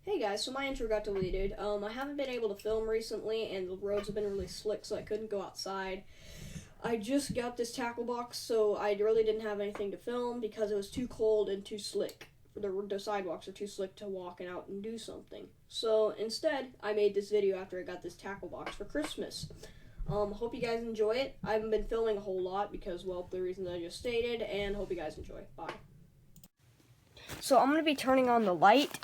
Hey guys, so my intro got deleted. I haven't been able to film recently, and the roads have been really slick, so I couldn't go outside. I just got this tackle box, so I really didn't have anything to film because it was too cold and too slick. The sidewalks are too slick to walk out and do something. So instead, I made this video after I got this tackle box for Christmas. Hope you guys enjoy it. I haven't been filming a whole lot because, well, the reasons I just stated, and hope you guys enjoy. Bye. So I'm going to be turning on the light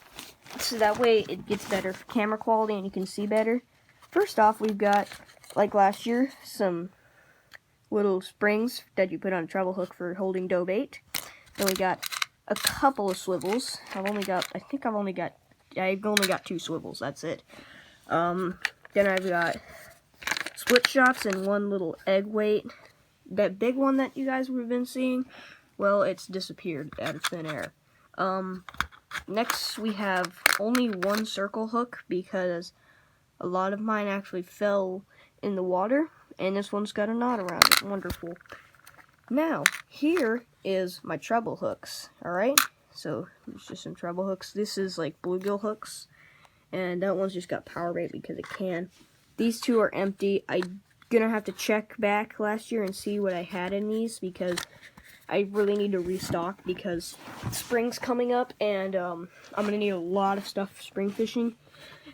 so that way it gets better camera quality and you can see better. First off, we've got, like last year, some little springs that you put on a treble hook for holding dough bait. Then we got a couple of swivels. I've only got 2 swivels, that's it. Then I've got split shots and one little egg weight. That big one that you guys would have been seeing, well, it's disappeared out of thin air. Next, we have only one circle hook because a lot of mine actually fell in the water, and this one's got a knot around it. Wonderful. Now, here is my treble hooks, alright? So, it's just some treble hooks. This is like bluegill hooks, and that one's just got power bait because it can. These two are empty. I'm gonna have to check back last year and see what I had in these because I really need to restock because spring's coming up, and I'm gonna need a lot of stuff for spring fishing,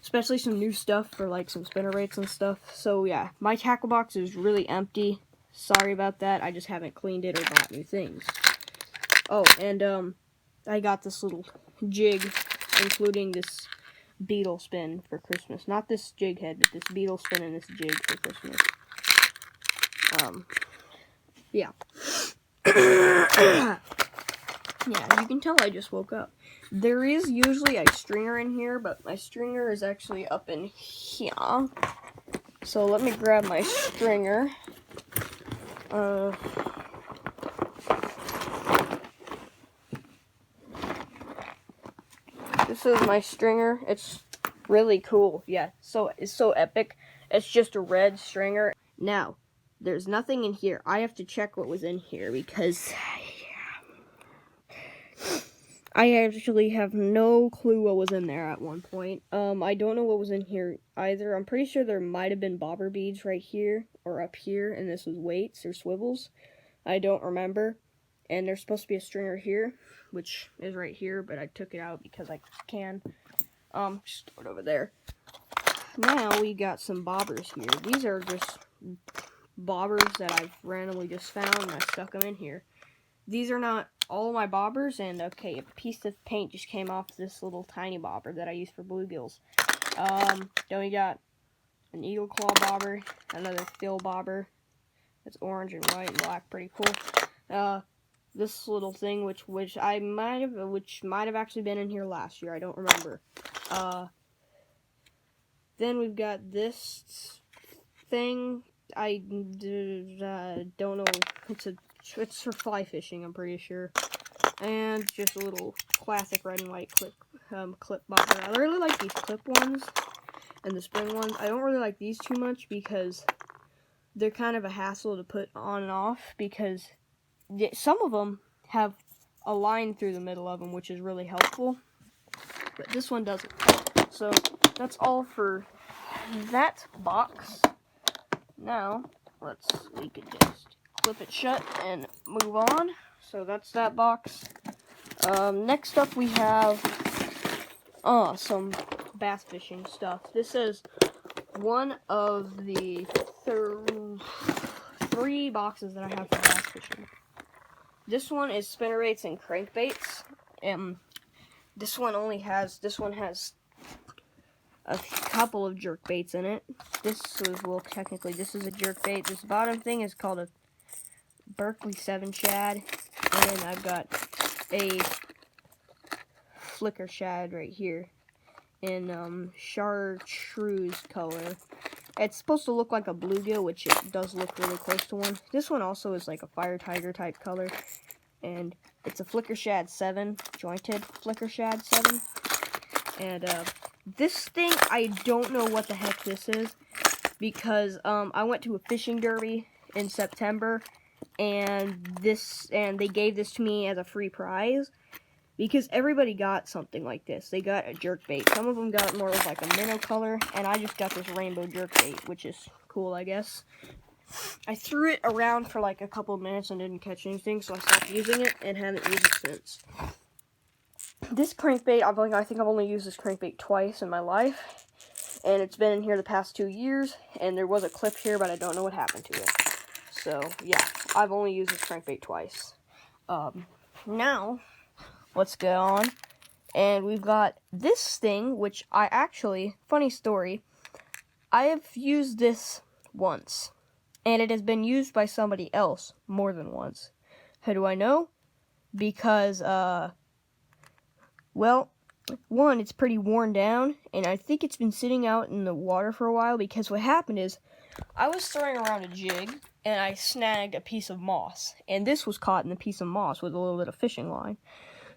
especially some new stuff for like some spinnerbaits and stuff. So yeah, my tackle box is really empty. Sorry about that. I just haven't cleaned it or bought new things. Oh, and I got this little jig, including this beetle spin for Christmas. Not this jig head, but this beetle spin and this jig for Christmas. Yeah. Yeah, you can tell I just woke up. There is usually a stringer in here, but my stringer is actually up in here. So let me grab my stringer. This is my stringer. It's really cool. Yeah, so it's so epic. It's just a red stringer. Now, there's nothing in here. I have to check what was in here because I actually have no clue what was in there at one point. I don't know what was in here either. I'm pretty sure there might have been bobber beads right here or up here, and this was weights or swivels. I don't remember. And there's supposed to be a stringer here, which is right here, but I took it out because I can. Just throw it over there. Now we got some bobbers here. These are just bobbers that I've randomly just found, and I stuck them in here. These are not all my bobbers, and okay, a piece of paint just came off this little tiny bobber that I use for bluegills. Then we got an eagle claw bobber, another fill bobber. It's orange and white and black, pretty cool. This little thing, which might have actually been in here last year. I don't remember. Then we've got this thing. I don't know. It's for fly fishing, I'm pretty sure. And just a little classic red and white clip bobber. I really like these clip ones and the spring ones. I don't really like these too much because they're kind of a hassle to put on and off because some of them have a line through the middle of them, which is really helpful. But this one doesn't. So that's all for that box. Now, we could just flip it shut and move on. So that's that box. Next up we have some bass fishing stuff. This is one of the 3 boxes that I have for bass fishing. This one is spinnerbaits and crankbaits. This one has a couple of jerkbaits in it. This is a jerkbait. This bottom thing is called a Berkley 7 shad, and then I've got a flicker shad right here in chartreuse color. It's supposed to look like a bluegill, which it does look really close to one. This one also is like a fire tiger type color, and it's a flicker shad 7, jointed flicker shad 7. And this thing, I don't know what the heck this is because I went to a fishing derby in September, and they gave this to me as a free prize. because everybody got something like this. They got a jerkbait. Some of them got more of like a minnow color, and I just got this rainbow jerkbait, which is cool, I guess. I threw it around for like a couple of minutes and didn't catch anything, so I stopped using it and haven't used it since. This crankbait, I think I've only used this crankbait twice in my life, and it's been in here the past 2 years, and there was a clip here, but I don't know what happened to it. So, yeah, I've only used this crankbait twice. Now, let's go on, and we've got this thing, which I actually, funny story, I have used this once, and it has been used by somebody else more than once. How do I know? Because, well, one, it's pretty worn down, and I think it's been sitting out in the water for a while, because what happened is, I was throwing around a jig, and I snagged a piece of moss, and this was caught in a piece of moss with a little bit of fishing line.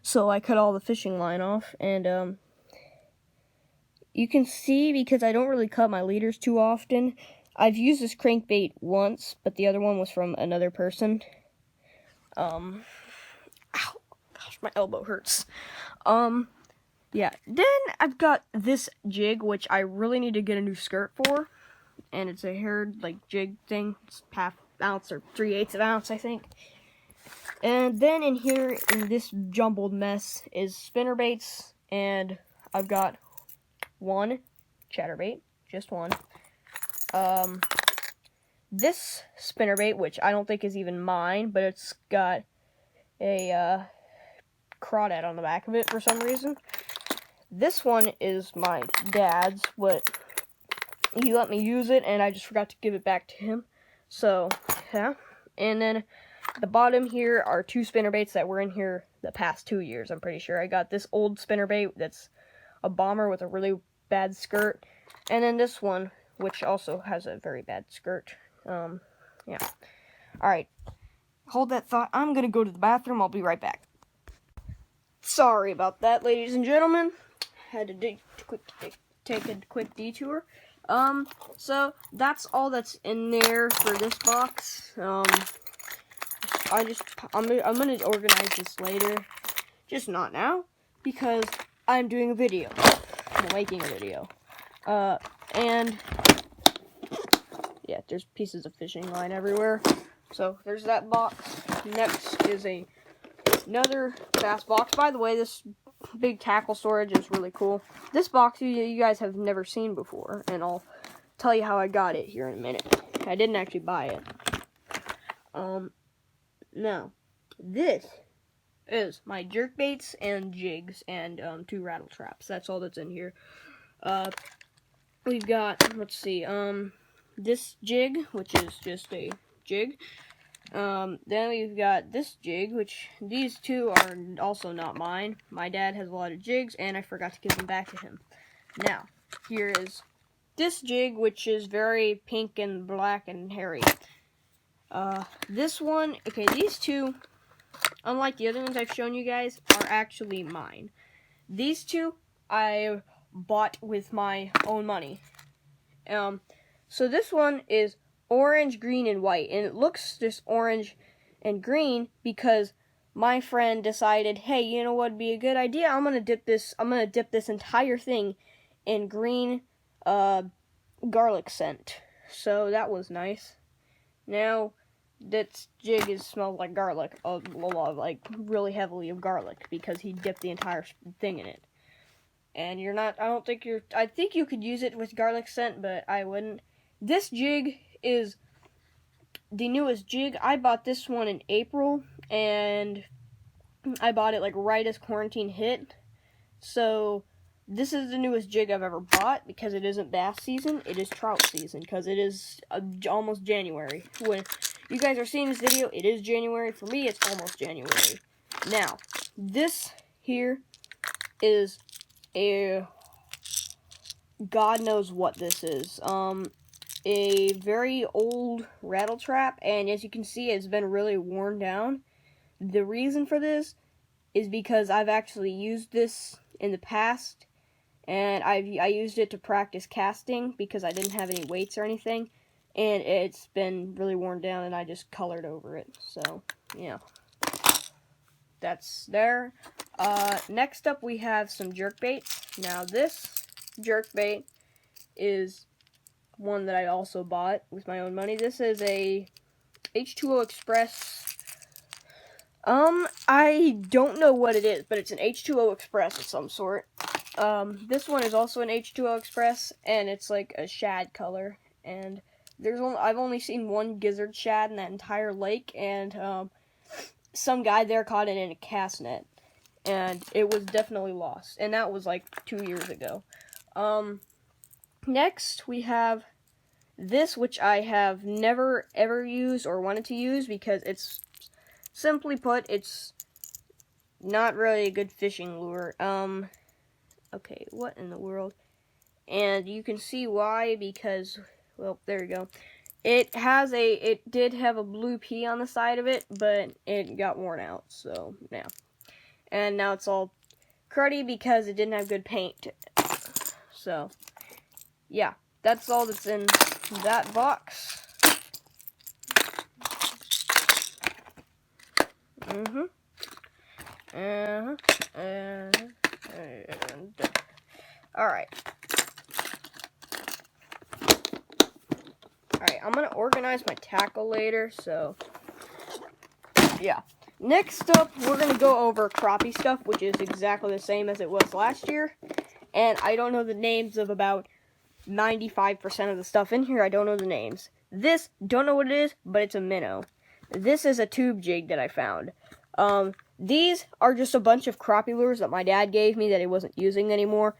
So I cut all the fishing line off, and you can see, because I don't really cut my leaders too often, I've used this crankbait once, but the other one was from another person. Ow, gosh, my elbow hurts. Yeah, then I've got this jig, which I really need to get a new skirt for, and it's a haired, like, jig thing. It's ½ ounce or 3/8 of an ounce, I think. And then in here, in this jumbled mess, is spinnerbaits, and I've got one chatterbait, just one. This spinnerbait, which I don't think is even mine, but it's got a crawdad on the back of it for some reason. This one is my dad's, but he let me use it, and I just forgot to give it back to him. So, yeah. And then the bottom here are 2 spinnerbaits that were in here the past 2 years, I'm pretty sure. I got this old spinnerbait that's a bomber with a really bad skirt, and then this one, which also has a very bad skirt. Yeah. Alright. Hold that thought. I'm gonna go to the bathroom. I'll be right back. Sorry about that, ladies and gentlemen. Had to take a quick detour. So that's all that's in there for this box. I'm gonna organize this later, just not now, because I'm doing a video. I'm making a video. And yeah, there's pieces of fishing line everywhere. So there's that box. Next is another bass box. By the way, this big tackle storage is really cool. This box you guys have never seen before, and I'll tell you how I got it here in a minute. I didn't actually buy it. Now, this is my jerkbaits and jigs and 2 rattle traps. That's all that's in here. We've got, let's see, this jig, which is just a jig. Then we've got this jig, which these 2 are also not mine. My dad has a lot of jigs, and I forgot to give them back to him. Now, here is this jig, which is very pink and black and hairy. This one, okay, these 2, unlike the other ones I've shown you guys, are actually mine. These 2, I bought with my own money. So this one is orange, green, and white, and it looks just orange and green because my friend decided, hey, you know what would be a good idea? I'm gonna dip this entire thing in green garlic scent. So that was nice. Now this jig smells like garlic, a lot, like really heavily of garlic, because he dipped the entire thing in it. And I think you could use it with garlic scent, but I wouldn't. This jig is the newest jig. I bought this one in April, and I bought it like right as quarantine hit. So this is the newest jig I've ever bought, because it isn't bass season, it is trout season, because it is almost January. When you guys are seeing this video, it is January. For me, it's almost January. Now, this here is a, God knows what this is. A very old rattle trap, and as you can see, it's been really worn down. The reason for this is because I've actually used this in the past, and I used it to practice casting because I didn't have any weights or anything, and it's been really worn down, and I just colored over it. So, yeah. That's there. Next up we have some jerkbaits. Now this jerkbait is one that I also bought with my own money. This is a H2O Express. I don't know what it is, but it's an H2O Express of some sort. This one is also an H2O Express, and it's like a shad color. And I've only seen one gizzard shad in that entire lake, and some guy there caught it in a cast net, and it was definitely lost. And that was like 2 years ago. Next we have this, which I have never ever used or wanted to use because it's, simply put, it's not really a good fishing lure. Okay, what in the world? And you can see why, because, well, there you go. It did have a blue P on the side of it, but it got worn out, so, yeah. And now it's all cruddy because it didn't have good paint. So, yeah, that's all that's in that box. Alright. I'm gonna organize my tackle later, so yeah. Next up, we're gonna go over crappie stuff, which is exactly the same as it was last year. And I don't know the names of about 95% of the stuff in here. I don't know the names. This, don't know what it is, but it's a minnow. This is a tube jig that I found. These are just a bunch of crappie lures that my dad gave me that he wasn't using anymore.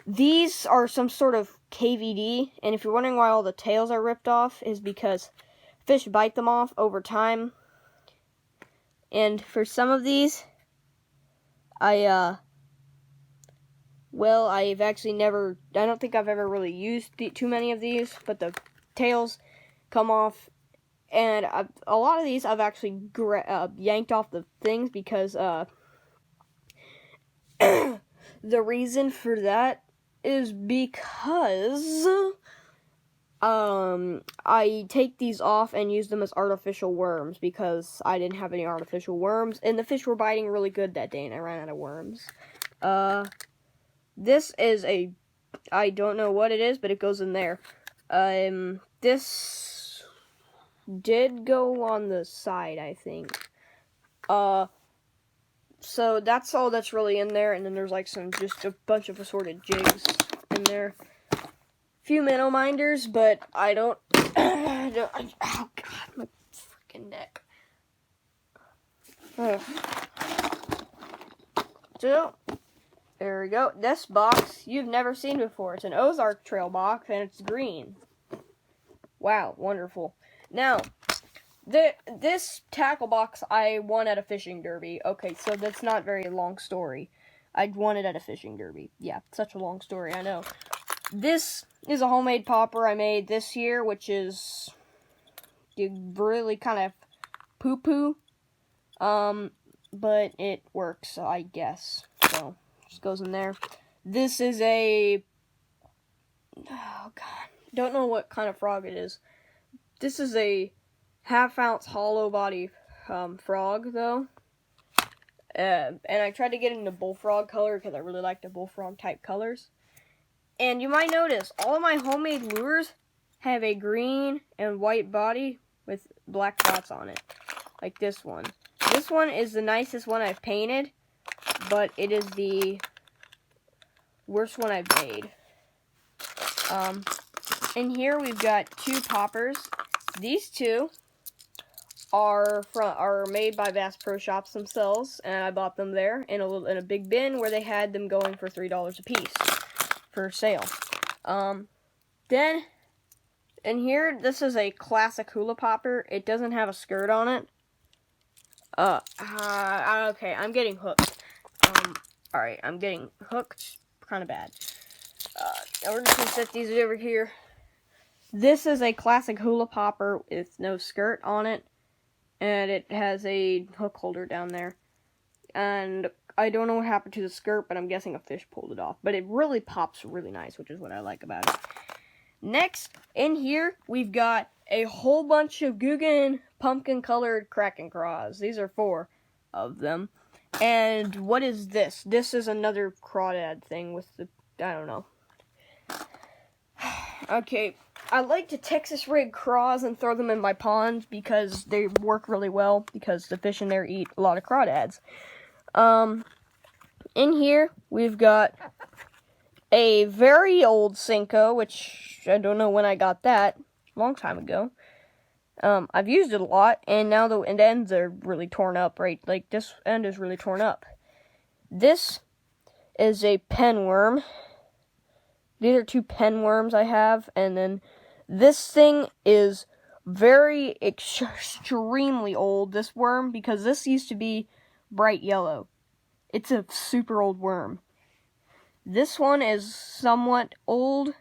These are some sort of KVD, and if you're wondering why all the tails are ripped off, is because fish bite them off over time. And for some of these, I've actually never, I don't think I've ever really used too many of these, but the tails come off. And a lot of these I've actually yanked off the things because the reason for that is because I take these off and use them as artificial worms because I didn't have any artificial worms, and the fish were biting really good that day and I ran out of worms. This is I don't know what it is, but it goes in there. This did go on the side, I think. So that's all that's really in there, and then there's like just a bunch of assorted jigs in there. Few minnow minders, but I don't, oh god, my freaking neck. So, there we go. This box you've never seen before. It's an Ozark Trail box, and it's green. Wow, wonderful. Now, this tackle box I won at a fishing derby. Okay, so that's not a very long story. I won it at a fishing derby. Yeah, such a long story, I know. This is a homemade popper I made this year, which is really kind of poo-poo. But it works, I guess. So, just goes in there. This is oh god, don't know what kind of frog it is. This is a half-ounce hollow body frog, though. And I tried to get into bullfrog color because I really like the bullfrog type colors. And you might notice, all of my homemade lures have a green and white body with black dots on it. Like this one. This one is the nicest one I've painted, but it is the worst one I've made. In here we've got two poppers. These two are made by Bass Pro Shops themselves, and I bought them there in a big bin where they had them going for $3 a piece for sale. Then in here, this is a classic hula popper. It doesn't have a skirt on it. Okay, I'm getting hooked. Alright, I'm getting hooked kind of bad. We're just gonna set these over here. This is a classic hula popper with no skirt on it, and it has a hook holder down there. And I don't know what happened to the skirt, but I'm guessing a fish pulled it off. But it really pops really nice, which is what I like about it. Next, in here, we've got a whole bunch of Guggen pumpkin-colored Kraken craws. These are 4 of them. And what is this? This is another crawdad thing with the, I don't know. Okay, I like to Texas rig craws and throw them in my pond because they work really well because the fish in there eat a lot of crawdads. In here, we've got a very old Senko, which I don't know when I got that. A long time ago. I've used it a lot, and now the ends are really torn up, right? Like, this end is really torn up. This is a penworm. These are 2 penworms I have, and then this thing is very extremely old, this worm, because this used to be bright yellow. It's a super old worm. This one is somewhat old,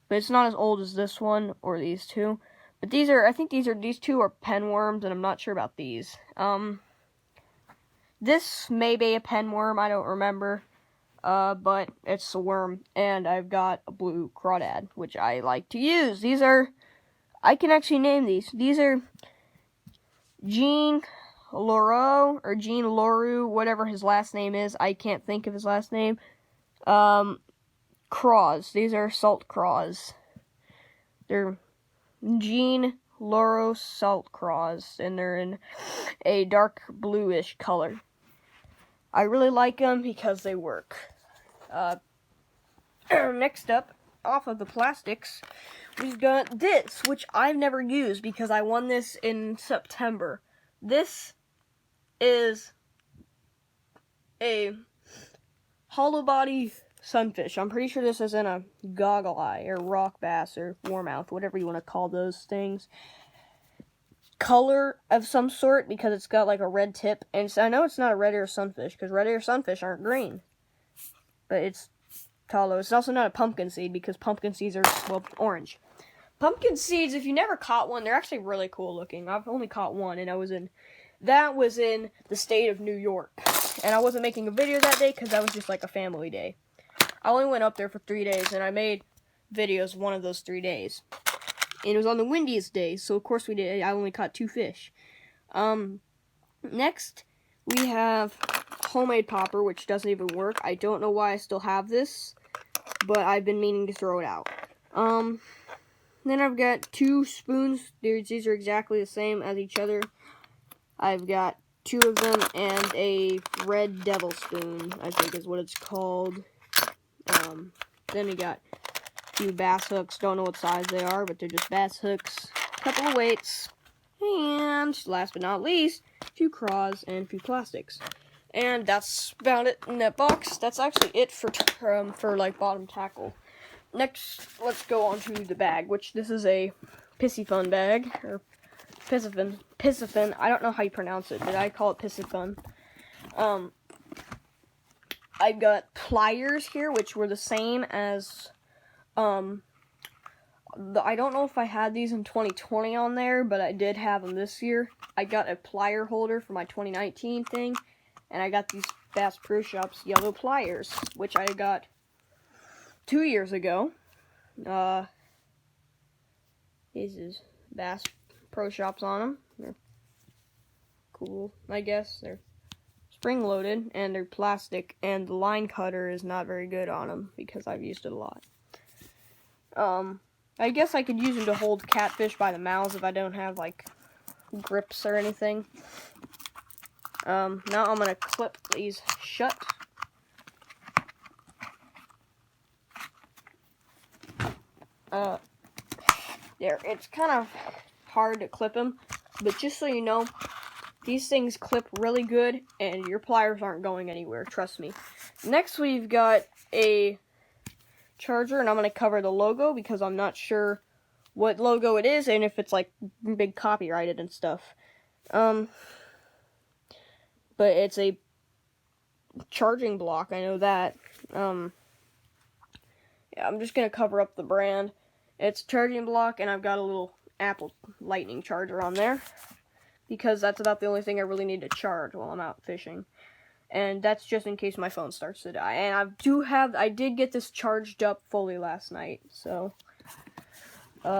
but it's not as old as this one or these 2. But these are, I think these 2 are penworms, and I'm not sure about these. This may be a penworm, I don't remember. But it's a worm, and I've got a blue crawdad, which I like to use. These are, I can actually name these. These are Jean Lauro, or Jean Loru, whatever his last name is. I can't think of his last name. Craws. These are salt craws. They're Jean Lauro salt craws, and they're in a dark bluish color. I really like them because they work. Next up, off of the plastics, we've got this, which I've never used because I won this in September. This is a hollow body sunfish. I'm pretty sure this is in a goggle eye, or rock bass, or warmouth, whatever you want to call those things. Color of some sort, because it's got like a red tip, and I know it's not a red ear sunfish, because red ear sunfish aren't green. But it's tallow. It's also not a pumpkin seed, because pumpkin seeds are, well, orange. Pumpkin seeds, if you never caught one, they're actually really cool looking. I've only caught one, and that was in the state of New York. And I wasn't making a video that day, because that was just like a family day. I only went up there for 3 days, and I made videos one of those 3 days. And it was on the windiest day, so of course I only caught 2 fish. Next, we have homemade popper, which doesn't even work. I don't know why I still have this, but I've been meaning to throw it out. Then I've got 2 spoons. These are exactly the same as each other. I've got 2 of them and a red devil spoon, I think is what it's called. Then we got 2 bass hooks. Don't know what size they are, but they're just bass hooks. A couple of weights. And last but not least, 2 craws and a few plastics. And that's about it in that box. That's actually it for like bottom tackle. Next, let's go on to the bag, which this is a Piscifun bag, or Piscifun. I don't know how you pronounce it, but I call it Piscifun. I've got pliers here, which were the same as, I don't know if I had these in 2020 on there, but I did have them this year. I got a plier holder for my 2019 thing, and I got these Bass Pro Shops yellow pliers, which I got 2 years ago. These is Bass Pro Shops on them. They're cool, I guess. They're spring-loaded, and they're plastic, and the line cutter is not very good on them, because I've used it a lot. I guess I could use them to hold catfish by the mouths if I don't have, like, grips or anything. Now I'm going to clip these shut. There, it's kind of hard to clip them, but just so you know, these things clip really good, and your pliers aren't going anywhere, trust me. Next, we've got a charger, and I'm going to cover the logo, because I'm not sure what logo it is, and if it's, like, big copyrighted and stuff. But it's a charging block, I know that. Yeah, I'm just going to cover up the brand. It's a charging block, and I've got a little Apple Lightning charger on there, because that's about the only thing I really need to charge while I'm out fishing. And that's just in case my phone starts to die. And I did get this charged up fully last night, so.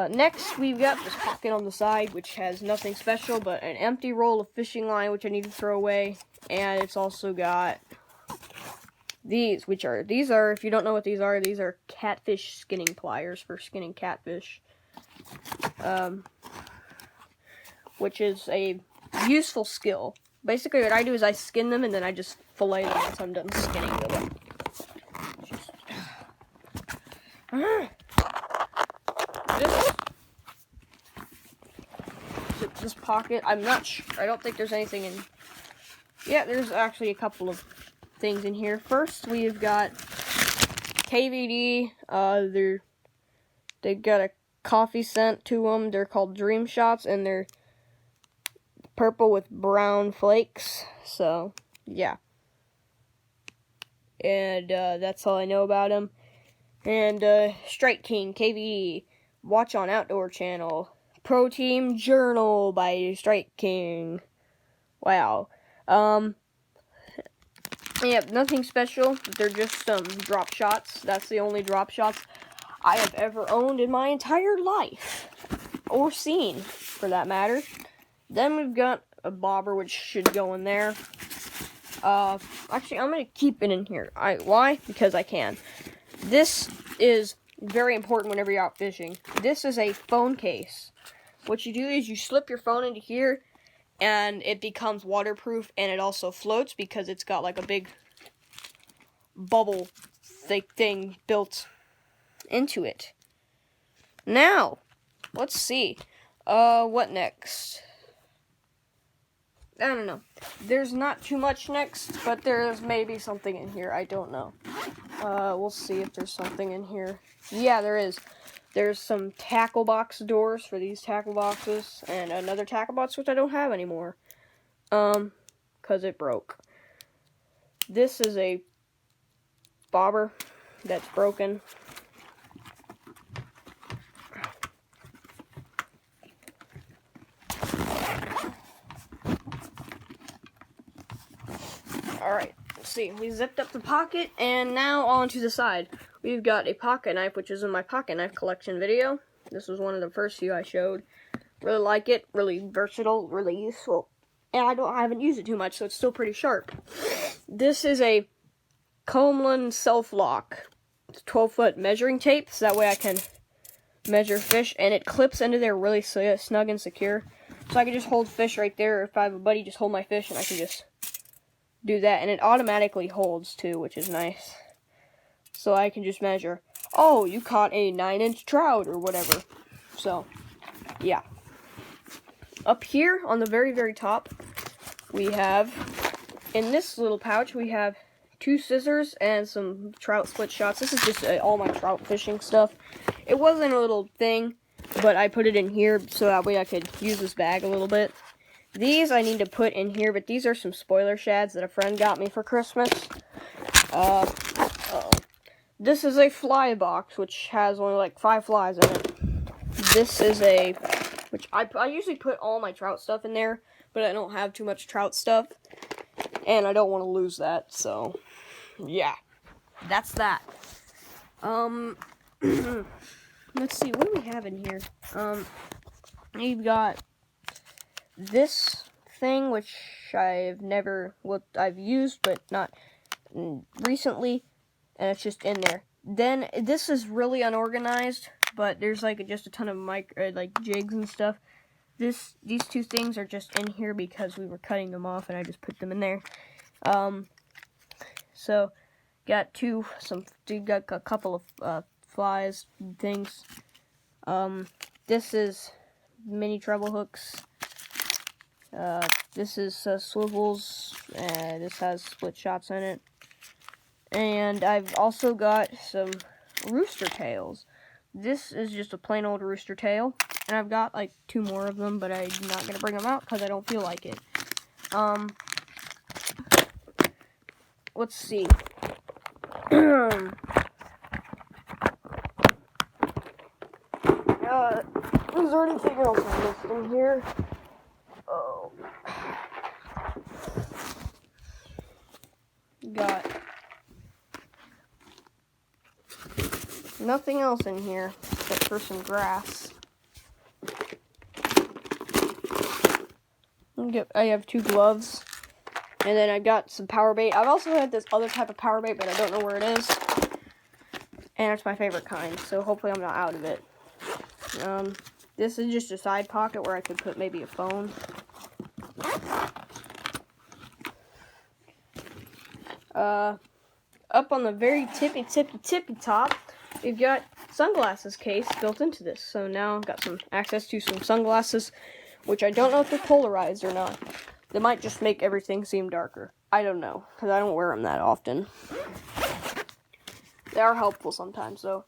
Next, we've got this pocket on the side, which has nothing special but an empty roll of fishing line, which I need to throw away. And it's also got these, these are, if you don't know what these are catfish skinning pliers for skinning catfish. Which is a useful skill. Basically, what I do is I skin them, and then I just fillet them once I'm done skinning them. This pocket, I'm not sure. I don't think there's anything in. Yeah, there's actually a couple of things in here. First, we've got KVD. They got a coffee scent to them. They're called Dream Shots, and they're purple with brown flakes. So, yeah. And that's all I know about them. And Strike King, KVD, watch on Outdoor Channel. Pro Team Journal by Strike King. Wow. Yeah, nothing special. They're just drop shots. That's the only drop shots I have ever owned in my entire life. Or seen, for that matter. Then we've got a bobber, which should go in there. Actually, I'm going to keep it in here. Why? Because I can. This is very important whenever you're out fishing. This is a phone case. What you do is you slip your phone into here, and it becomes waterproof, and it also floats because it's got like a big bubble thing built into it. Now, let's see. What next? I don't know. There's not too much next, but there's maybe something in here. I don't know. We'll see if there's something in here. Yeah, there is. There's some tackle box doors for these tackle boxes, and another tackle box, which I don't have anymore. Because it broke. This is a bobber that's broken. Alright, let's see. We zipped up the pocket, and now onto the side. We've got a pocket knife, which is in my pocket knife collection video. This was one of the first few I showed. Really like it. Really versatile. Really useful. And I haven't used it too much, so it's still pretty sharp. This is a Comlin Self-Lock. It's 12-foot measuring tape, so that way I can measure fish, and it clips into there really snug and secure. So I can just hold fish right there. If I have a buddy, just hold my fish, and I can just do that. And it automatically holds, too, which is nice. So I can just measure, oh, you caught a 9-inch trout or whatever. So, yeah. Up here on the very, very top, we have, in this little pouch, we have 2 scissors and some trout split shots. This is just all my trout fishing stuff. It wasn't a little thing, but I put it in here so that way I could use this bag a little bit. These I need to put in here, but these are some spoiler shads that a friend got me for Christmas. This is a fly box, which has only like 5 flies in it. This is which I usually put all my trout stuff in there, but I don't have too much trout stuff, and I don't want to lose that, so, yeah. That's that. Let's see, what do we have in here? You've got this thing, which I've used, but not recently. And it's just in there. Then, this is really unorganized, but there's like just a ton of jigs and stuff. These 2 things are just in here because we were cutting them off, and I just put them in there. So, got a couple of flies things. This is mini treble hooks. This is swivels, and this has split shots in it. And I've also got some rooster tails. This is just a plain old rooster tail. And I've got like 2 more of them, but I'm not going to bring them out because I don't feel like it. Let's see. Is there anything else I missed in here? Oh. Got nothing else in here except for some grass. I have 2 gloves. And then I got some power bait. I've also had this other type of power bait, but I don't know where it is. And it's my favorite kind, so hopefully I'm not out of it. This is just a side pocket where I could put maybe a phone. Up on the very tippy top, we've got sunglasses case built into this. So now I've got some access to some sunglasses, which I don't know if they're polarized or not. They might just make everything seem darker. I don't know, because I don't wear them that often. They are helpful sometimes, though.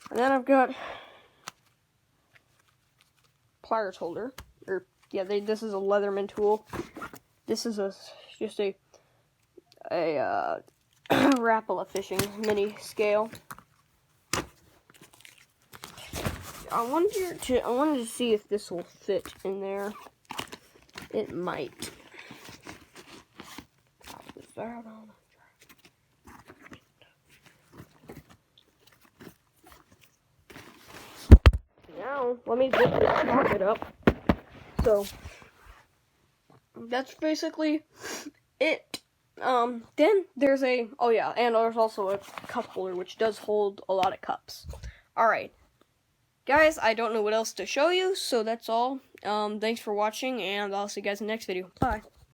And then I've got pliers holder. This is a Leatherman tool. This is just a Rapala fishing mini scale. I wanted to see if this will fit in there. It might. Now, let me zip this pocket up. So, that's basically it. Then there's and there's also a cup holder, which does hold a lot of cups. Alright. Guys, I don't know what else to show you, so that's all. Thanks for watching, and I'll see you guys in the next video. Bye.